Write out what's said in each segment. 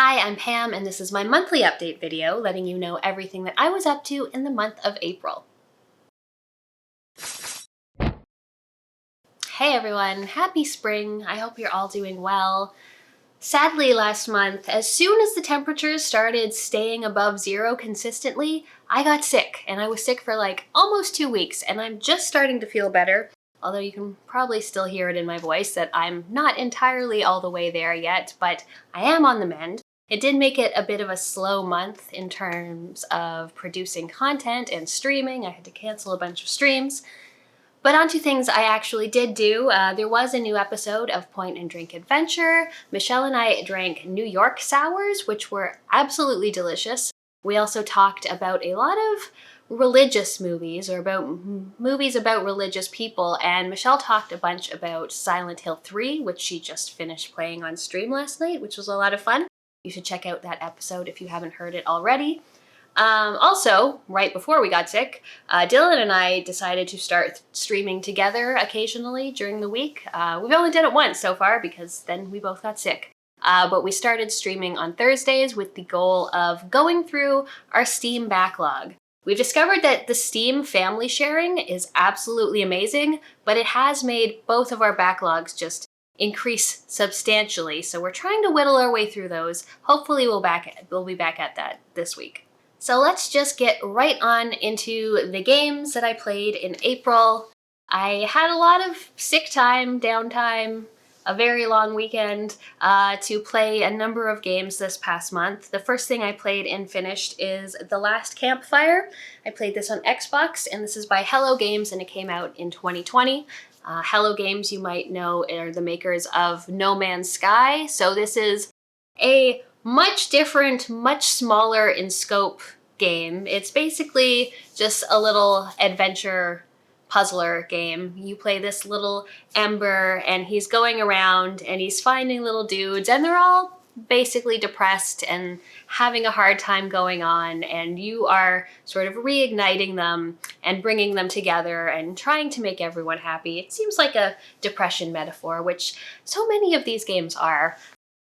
Hi, I'm Pam, and this is my monthly update video letting you know everything that I was up to in the month of April. Hey everyone, happy spring. I hope you're all doing well. Sadly, last month, as soon as the temperatures started staying above zero consistently, I got sick, and I was sick for like almost 2 weeks, and I'm just starting to feel better, although you can probably still hear it in my voice that I'm not entirely all the way there yet, but I am on the mend. It did make it a bit of a slow month in terms of producing content and streaming. I had to cancel a bunch of streams. But on to things I actually did do. There was a new episode of Point and Drink Adventure. Michelle and I drank New York sours, which were absolutely delicious. We also talked about a lot of religious movies, or about movies about religious people, and Michelle talked a bunch about Silent Hill 3, which she just finished playing on stream last night, which was a lot of fun. You should check out that episode if you haven't heard it already. Also, right before we got sick, Dylan and I decided to start streaming together occasionally during the week. We've only done it once so far because then we both got sick. But we started streaming on Thursdays with the goal of going through our Steam backlog. We've discovered that the Steam family sharing is absolutely amazing, but it has made both of our backlogs just increase substantially, so we're trying to whittle our way through those. Hopefully we'll be back at that this week. So let's just get right on into the games that I played in April. I had a lot of sick time, downtime, a very long weekend to play a number of games this past month. The first thing I played and finished is The Last Campfire. I played this on Xbox, and this is by Hello Games, and it came out in 2020. Hello Games, you might know, are the makers of No Man's Sky. So this is a much different, much smaller in scope game. It's basically just a little adventure puzzler game. You play this little Ember, and he's going around and he's finding little dudes, and they're all basically depressed and having a hard time going on, and you are sort of reigniting them and bringing them together and trying to make everyone happy. It seems like a depression metaphor, which so many of these games are.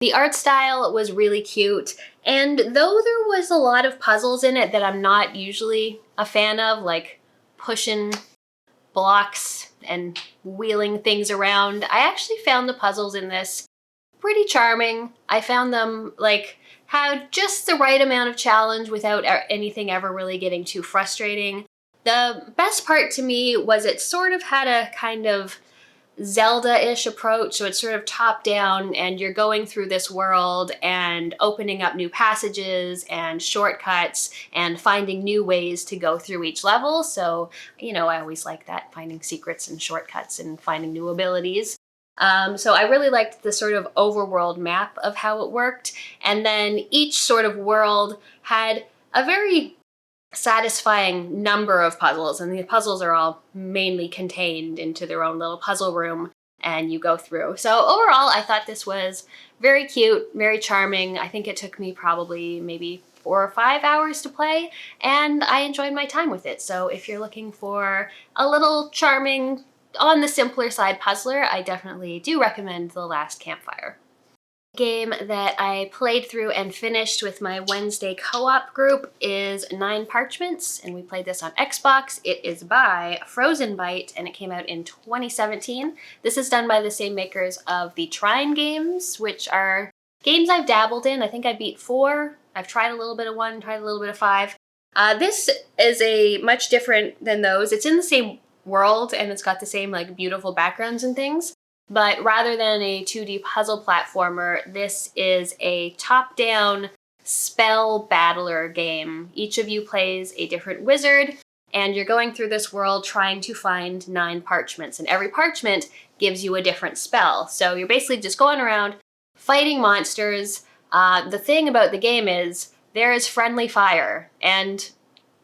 The art style was really cute, and though there was a lot of puzzles in it that I'm not usually a fan of, like pushing blocks and wheeling things around, I actually found the puzzles in this pretty charming. I found them had just the right amount of challenge without anything ever really getting too frustrating. The best part to me was it sort of had a kind of Zelda-ish approach, so it's sort of top-down, and you're going through this world and opening up new passages and shortcuts and finding new ways to go through each level. So, I always like that, finding secrets and shortcuts and finding new abilities. So I really liked the sort of overworld map of how it worked, and then each sort of world had a very satisfying number of puzzles, and the puzzles are all mainly contained into their own little puzzle room, and you go through. So overall, I thought this was very cute, very charming. I think it took me probably maybe 4 or 5 hours to play, and I enjoyed my time with it. So if you're looking for a little charming, on the simpler side puzzler, I definitely do recommend The Last Campfire. The game that I played through and finished with my Wednesday co-op group is 9 Parchments, and we played this on Xbox. It is by Frozen Byte, and it came out in 2017. This is done by the same makers of the Trine games, which are games I've dabbled in. I think I beat 4. I've tried a little bit of 1, tried a little bit of 5. This is a much different than those. It's in the same world, and it's got the same beautiful backgrounds and things. But rather than a 2D puzzle platformer, this is a top-down spell battler game. Each of you plays a different wizard, and you're going through this world trying to find 9 parchments, and every parchment gives you a different spell. So you're basically just going around fighting monsters. The thing about the game is there is friendly fire and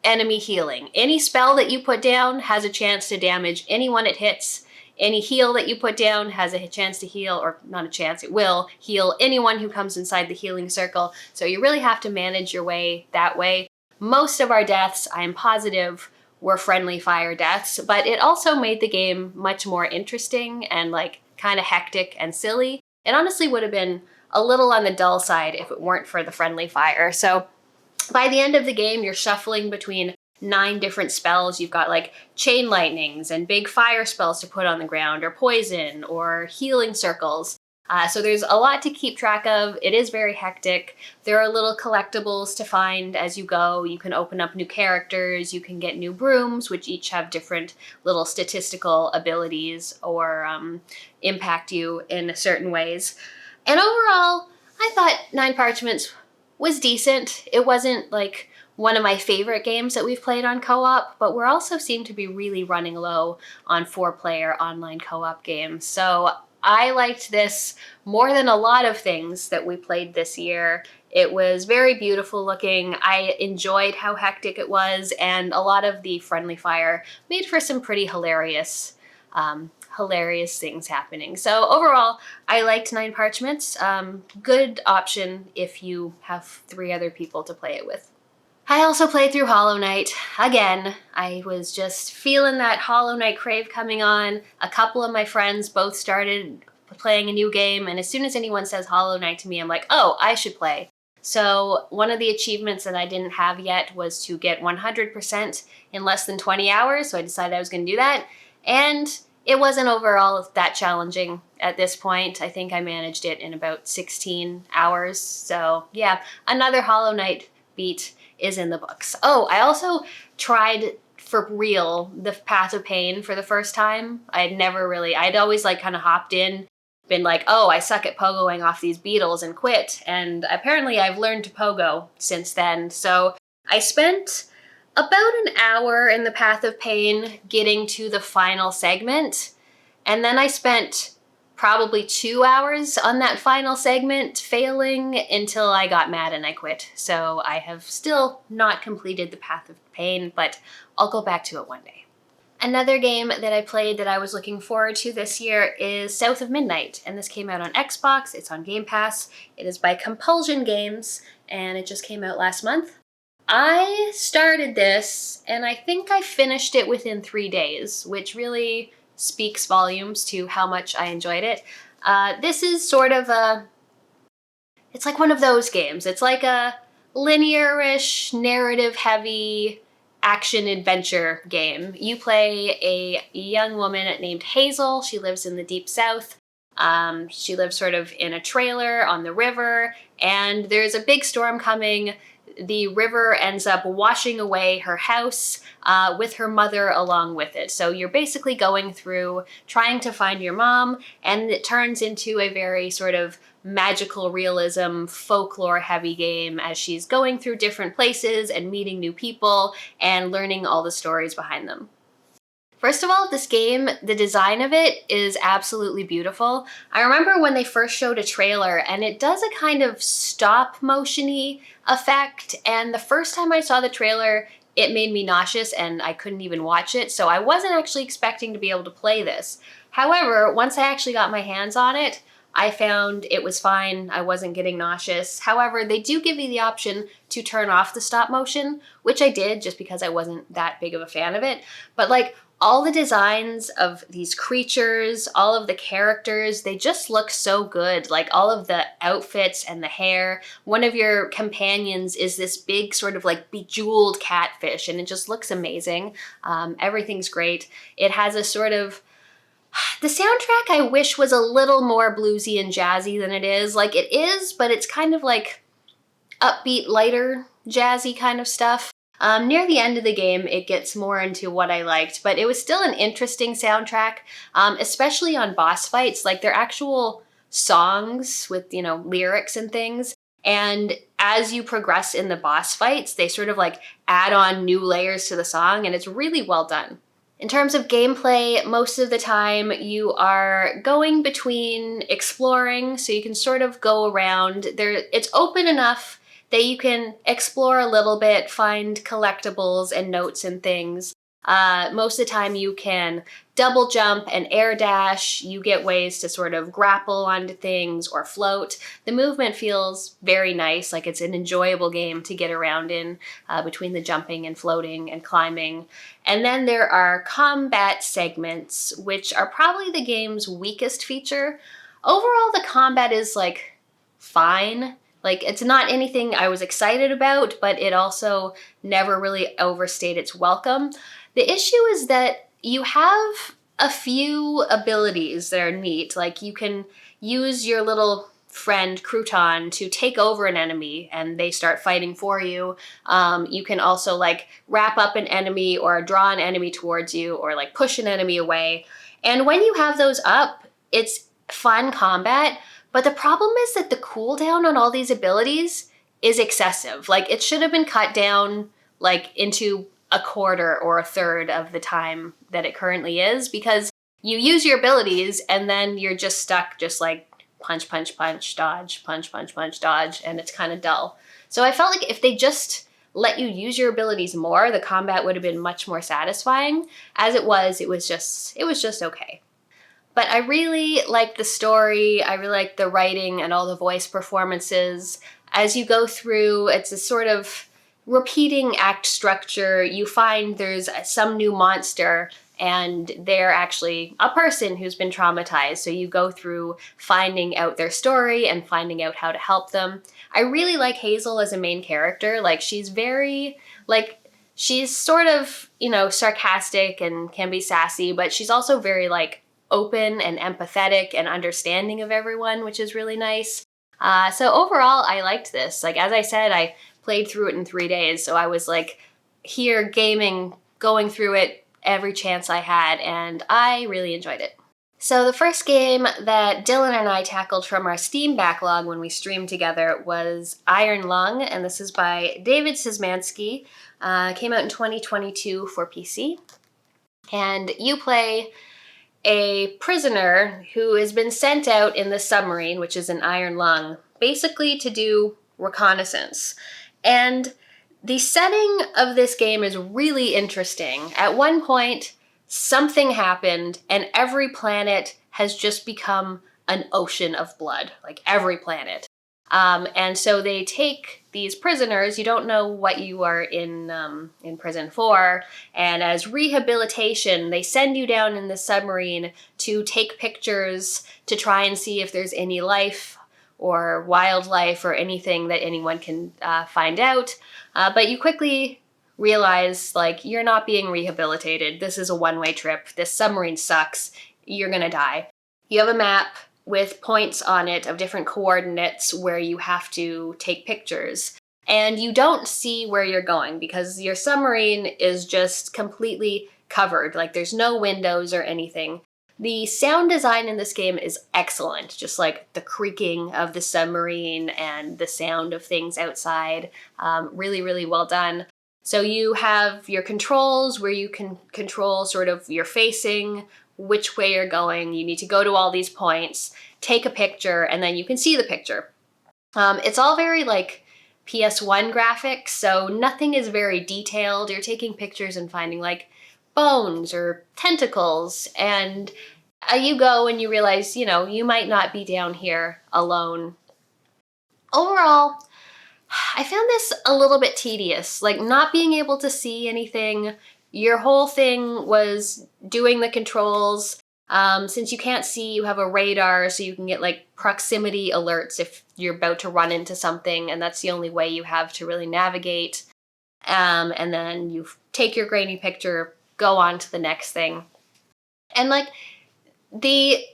enemy healing. Any spell that you put down has a chance to damage anyone it hits. Any heal that you put down has a chance to heal, or not a chance, it will heal anyone who comes inside the healing circle. So you really have to manage your way that way. Most of our deaths, I am positive, were friendly fire deaths, but it also made the game much more interesting and kind of hectic and silly. It honestly would have been a little on the dull side if it weren't for the friendly fire. So by the end of the game, you're shuffling between 9 different spells. You've got like chain lightnings and big fire spells to put on the ground, or poison, or healing circles. So there's a lot to keep track of. It is very hectic. There are little collectibles to find as you go. You can open up new characters. You can get new brooms, which each have different little statistical abilities or impact you in certain ways. And overall, I thought 9 Parchments was decent. It wasn't like one of my favorite games that we've played on co-op, but we also seem to be really running low on 4-player online co-op games. So I liked this more than a lot of things that we played this year. It was very beautiful looking. I enjoyed how hectic it was, and a lot of the friendly fire made for some pretty hilarious things happening. So overall, I liked 9 Parchments. Good option if you have 3 other people to play it with. I also played through Hollow Knight. Again, I was just feeling that Hollow Knight crave coming on. A couple of my friends both started playing a new game, and as soon as anyone says Hollow Knight to me, I'm like, oh, I should play. So one of the achievements that I didn't have yet was to get 100% in less than 20 hours, so I decided I was going to do that. And it wasn't overall that challenging at this point. I think I managed it in about 16 hours. So yeah, another Hollow Knight beat is in the books. Oh, I also tried for real the Path of Pain for the first time. I'd always like kind of hopped in, been like, oh, I suck at pogoing off these beetles and quit. And apparently I've learned to pogo since then. So I spent about an hour in the Path of Pain getting to the final segment. And then I spent probably 2 hours on that final segment failing until I got mad and I quit. So I have still not completed the Path of Pain, but I'll go back to it one day. Another game that I played that I was looking forward to this year is South of Midnight, and this came out on Xbox. It's on Game Pass. It is by Compulsion Games, and it just came out last month. I started this, and I think I finished it within 3 days, which speaks volumes to how much I enjoyed it. This is sort of it's like one of those games. It's like a linear-ish, narrative-heavy action-adventure game. You play a young woman named Hazel. She lives in the Deep South. She lives sort of in a trailer on the river, and there's a big storm coming. The river ends up washing away her house with her mother along with it. So you're basically going through trying to find your mom, and it turns into a very sort of magical realism, folklore heavy game as she's going through different places and meeting new people and learning all the stories behind them. First of all, this game, the design of it is absolutely beautiful. I remember when they first showed a trailer, and it does a kind of stop motion-y effect, and the first time I saw the trailer, it made me nauseous and I couldn't even watch it, so I wasn't actually expecting to be able to play this. However, once I actually got my hands on it, I found it was fine. I wasn't getting nauseous. However, they do give you the option to turn off the stop motion, which I did just because I wasn't that big of a fan of it. But like, all the designs of these creatures, all of the characters, they just look so good. Like all of the outfits and the hair. One of your companions is this big sort of like bejeweled catfish, and it just looks amazing. Everything's great. It has a sort of... The soundtrack I wish was a little more bluesy and jazzy than it is. Like it is, but it's kind of like upbeat, lighter, jazzy kind of stuff. Near the end of the game, it gets more into what I liked, but it was still an interesting soundtrack, especially on boss fights. Like they're actual songs with, lyrics and things. And as you progress in the boss fights, they sort of like add on new layers to the song, and it's really well done. In terms of gameplay, most of the time you are going between exploring, so you can sort of go around. It's open enough that you can explore a little bit, find collectibles and notes and things. Most of the time you can double jump and air dash. You get ways to sort of grapple onto things or float. The movement feels very nice, like it's an enjoyable game to get around in between the jumping and floating and climbing. And then there are combat segments, which are probably the game's weakest feature. Overall, the combat is like fine. Like, it's not anything I was excited about, but it also never really overstayed its welcome. The issue is that you have a few abilities that are neat. Like, you can use your little friend Crouton to take over an enemy and they start fighting for you. You can also like wrap up an enemy or draw an enemy towards you or like push an enemy away. And when you have those up, it's fun combat. But the problem is that the cooldown on all these abilities is excessive. Like, it should have been cut down like into a quarter or a third of the time that it currently is, because you use your abilities and then you're just stuck just like punch, punch, punch, dodge, punch, punch, punch, dodge, and it's kind of dull. So I felt like if they just let you use your abilities more, the combat would have been much more satisfying. As it was just okay. But I really like the story, I really like the writing and all the voice performances. As you go through, it's a sort of repeating act structure. You find there's some new monster and they're actually a person who's been traumatized. So you go through finding out their story and finding out how to help them. I really like Hazel as a main character. Like, she's very, like, she's sort of, you know, sarcastic and can be sassy, but she's also very, like, open and empathetic and understanding of everyone, which is really nice. So overall, I liked this. Like, as I said, I played through it in 3 days, so I was like here gaming, going through it every chance I had, and I really enjoyed it. So the first game that Dylan and I tackled from our Steam backlog when we streamed together was Iron Lung, and this is by David Szymanski. Came out in 2022 for PC. And you play a prisoner who has been sent out in the submarine, which is an Iron Lung, basically to do reconnaissance. And the setting of this game is really interesting. At one point, something happened and every planet has just become an ocean of blood, like every planet. And so they take these prisoners, you don't know what you are in prison for, and as rehabilitation, they send you down in the submarine to take pictures to try and see if there's any life or wildlife or anything that anyone can find out. But you quickly realize, like, you're not being rehabilitated. This is a one-way trip. This submarine sucks. You're gonna die. You have a map with points on it of different coordinates where you have to take pictures. And you don't see where you're going because your submarine is just completely covered. Like, there's no windows or anything. The sound design in this game is excellent, just like the creaking of the submarine and the sound of things outside. Really, really well done. So you have your controls where you can control sort of your facing, which way you're going. You need to go to all these points, take a picture, and then you can see the picture. It's all very like PS1 graphics, so nothing is very detailed. You're taking pictures and finding like bones or tentacles, and you go and you realize, you know, you might not be down here alone. Overall, I found this a little bit tedious, like not being able to see anything. Your whole thing was doing the controls. Since you can't see, you have a radar, so you can get like proximity alerts if you're about to run into something, and that's the only way you have to really navigate. And then you take your grainy picture, go on to the next thing. And like, the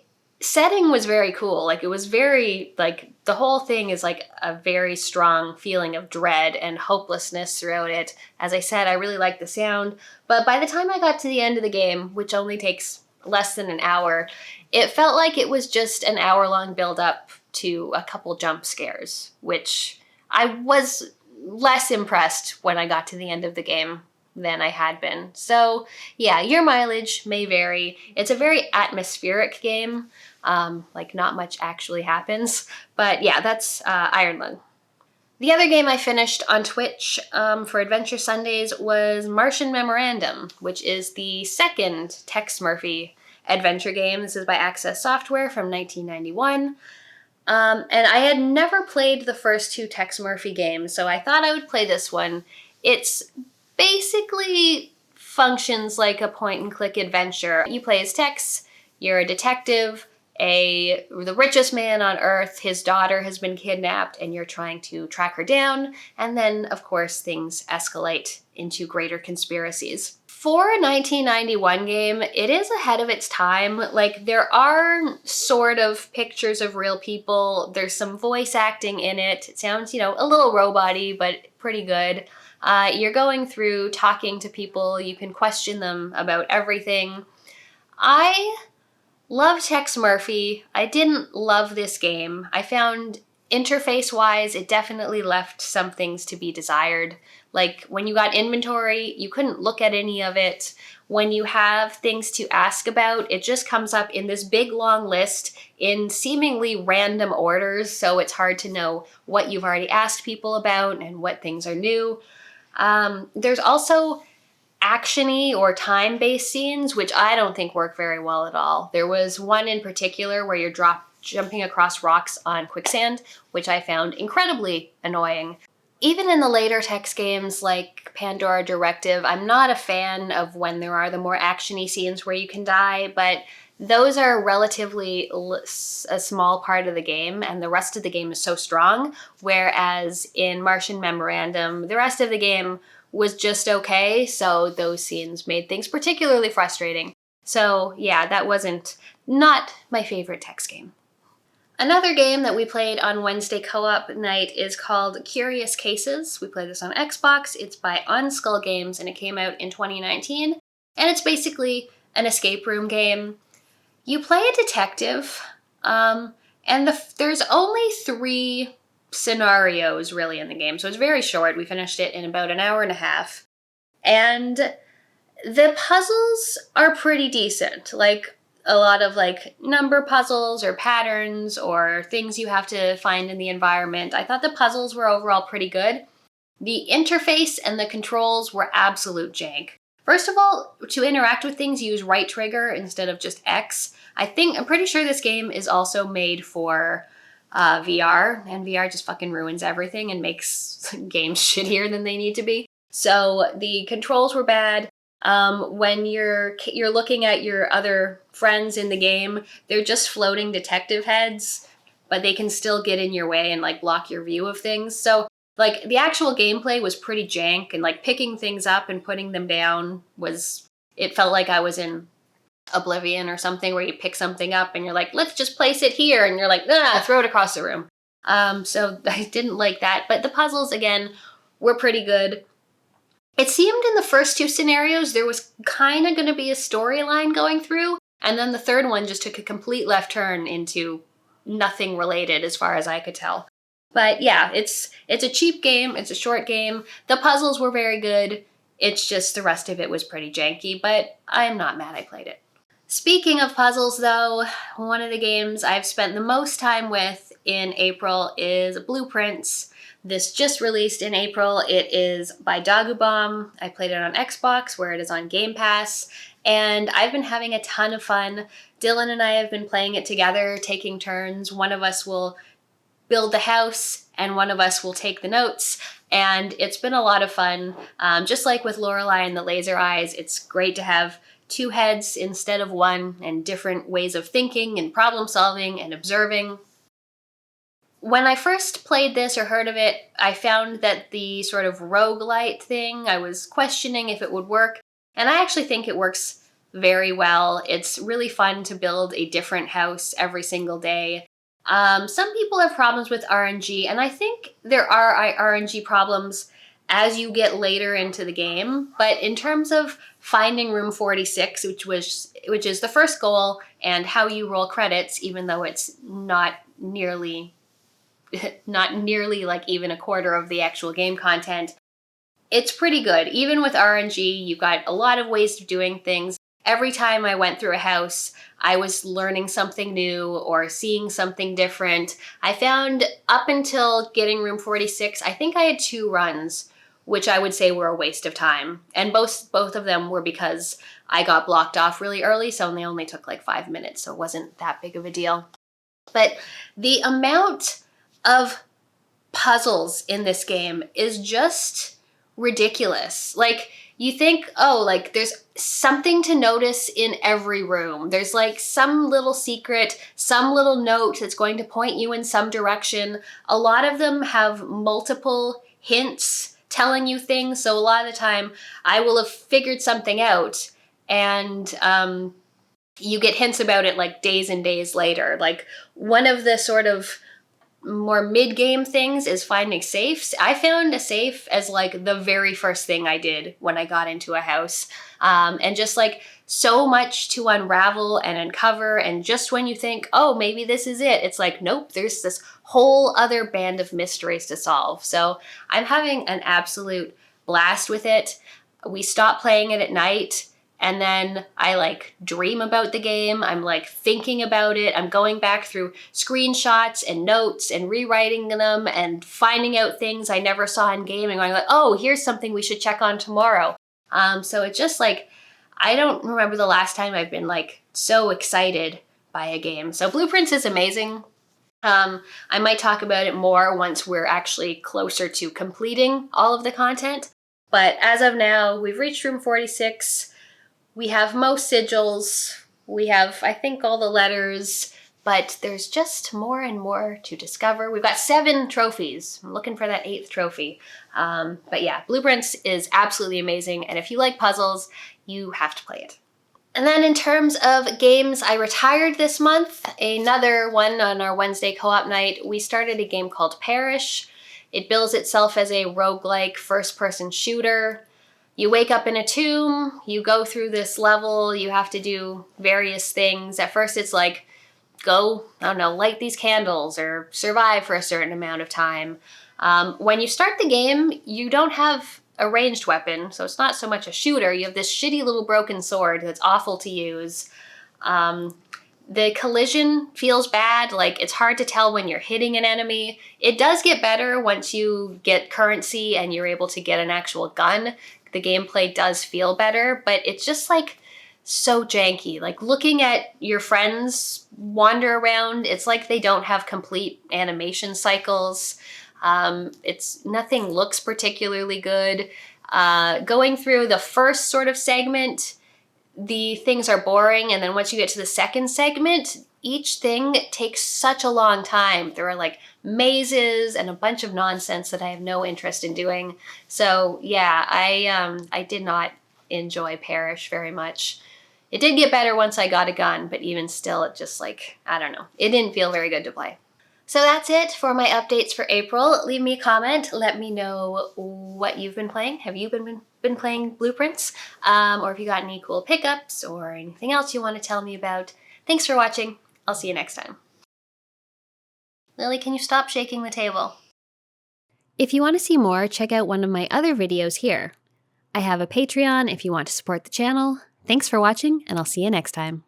setting was very cool. Like, it was very, like, the whole thing is like a very strong feeling of dread and hopelessness throughout it. As I said, I really liked the sound, but by the time I got to the end of the game, which only takes less than an hour, it felt like it was just an hour-long build-up to a couple jump scares, which I was less impressed when I got to the end of the game than I had been. So yeah, your mileage may vary. It's a very atmospheric game. Like, not much actually happens, but yeah, that's Iron Lung. The other game I finished on Twitch for Adventure Sundays was Martian Memorandum, which is the second Tex Murphy adventure game. This is by Access Software from 1991. And I had never played the first two Tex Murphy games, so I thought I would play this one. It's basically functions like a point-and-click adventure. You play as Tex, you're a detective, the richest man on earth, his daughter has been kidnapped and you're trying to track her down. And then, of course, things escalate into greater conspiracies. For a 1991 game, it is ahead of its time. Like, there are sort of pictures of real people. There's some voice acting in it. It sounds, a little robot-y, but pretty good. You're going through talking to people. You can question them about everything. I love Tex Murphy. I didn't love this game. I found interface-wise, it definitely left some things to be desired. Like, when you got inventory, you couldn't look at any of it. When you have things to ask about, it just comes up in this big long list in seemingly random orders, so it's hard to know what you've already asked people about and what things are new. There's also action-y or time-based scenes, which I don't think work very well at all. There was one in particular where you're jumping across rocks on quicksand, which I found incredibly annoying. Even in the later Tex games like Pandora Directive, I'm not a fan of when there are the more action-y scenes where you can die, but those are relatively a small part of the game, and the rest of the game is so strong, whereas in Martian Memorandum, the rest of the game was just okay, so those scenes made things particularly frustrating. So yeah, that wasn't not my favorite Tex game. Another game that we played on Wednesday co-op night is called Curious Cases. We played this on Xbox. It's by OnSkull Games, and it came out in 2019. And it's basically an escape room game. You play a detective, and there's only 3 scenarios really in the game, so it's very short. We finished it in about an hour and a half. And the puzzles are pretty decent. Like, a lot of number puzzles or patterns or things you have to find in the environment. I thought the puzzles were overall pretty good. The interface and the controls were absolute jank. First of all, to interact with things, use right trigger instead of just X. I'm pretty sure this game is also made for VR, and VR just fucking ruins everything and makes games shittier than they need to be. So the controls were bad. When you're looking at your other friends in the game, they're just floating detective heads, but they can still get in your way and block your view of things. So the actual gameplay was pretty jank, and picking things up and putting them down it felt like I was in Oblivion or something, where you pick something up and you're like, let's just place it here, and you're like, throw it across the room. So I didn't like that, but the puzzles again were pretty good. It seemed in the first 2 scenarios there was kind of going to be a storyline going through, and then the third one just took a complete left turn into nothing related as far as I could tell. But yeah, it's a cheap game, it's a short game. The puzzles were very good. It's just the rest of it was pretty janky, but I'm not mad I played it. Speaking of puzzles though, one of the games I've spent the most time with in April is Blueprints. This just released in April. It is by Dagubomb. I played it on Xbox, where it is on Game Pass, and I've been having a ton of fun. Dylan and I have been playing it together, taking turns. One of us will build the house, and one of us will take the notes, and it's been a lot of fun. Just like with Lorelei and the Laser Eyes, it's great to have 2 heads instead of 1, and different ways of thinking and problem solving and observing. When I first played this or heard of it, I found that the sort of roguelite thing, I was questioning if it would work, and I actually think it works very well. It's really fun to build a different house every single day. Some people have problems with RNG, and I think there are RNG problems as you get later into the game, but in terms of finding room 46, which is the first goal, and how you roll credits, even though it's not nearly even a quarter of the actual game content, it's pretty good. Even with RNG, you've got a lot of ways of doing things. Every time I went through a house, I was learning something new or seeing something different. I found up until getting room 46, I think I had 2 runs, which I would say were a waste of time. And both of them were because I got blocked off really early, so they only took 5 minutes, so it wasn't that big of a deal. But the amount of puzzles in this game is just ridiculous. Like, you think, oh, like there's something to notice in every room. There's like some little secret, some little note that's going to point you in some direction. A lot of them have multiple hints telling you things. So a lot of the time I will have figured something out, and you get hints about it like days and days later. Like, one of the sort of more mid-game things is finding safes. I found a safe as like the very first thing I did when I got into a house. And just like so much to unravel and uncover, and just when you think, oh, maybe this is it, it's like, nope, there's this whole other band of mysteries to solve. So I'm having an absolute blast with it. We stopped playing it at night, and then I like dream about the game. I'm like thinking about it. I'm going back through screenshots and notes and rewriting them and finding out things I never saw in game and going like, oh, here's something we should check on tomorrow. So it's just like, I don't remember the last time I've been like so excited by a game. So Blueprints is amazing. I might talk about it more once we're actually closer to completing all of the content. But as of now, we've reached room 46. We have most sigils, we have, I think, all the letters, but there's just more and more to discover. We've got 7 trophies. I'm looking for that 8th trophy. But yeah, Blueprints is absolutely amazing, and if you like puzzles, you have to play it. And then in terms of games I retired this month, another one on our Wednesday co-op night, we started a game called Perish. It bills itself as a roguelike first-person shooter. You wake up in a tomb, you go through this level, you have to do various things. At first it's like, go, I don't know, light these candles or survive for a certain amount of time. When you start the game, you don't have a ranged weapon, so it's not so much a shooter. You have this shitty little broken sword that's awful to use. The collision feels bad, like it's hard to tell when you're hitting an enemy. It does get better once you get currency and you're able to get an actual gun. The gameplay does feel better, but it's just like so janky. Like looking at your friends wander around, it's like they don't have complete animation cycles. Nothing looks particularly good. Going through the first sort of segment, the things are boring, and then once you get to the second segment, each thing takes such a long time. There are like mazes and a bunch of nonsense that I have no interest in doing. So yeah, I did not enjoy Perish very much. It did get better once I got a gun, but even still, it just like, I don't know. It didn't feel very good to play. So that's it for my updates for April. Leave me a comment. Let me know what you've been playing. Have you been playing Blueprints? Or if you got any cool pickups or anything else you want to tell me about. Thanks for watching. I'll see you next time. Lily, can you stop shaking the table? If you want to see more, check out one of my other videos here. I have a Patreon if you want to support the channel. Thanks for watching, and I'll see you next time.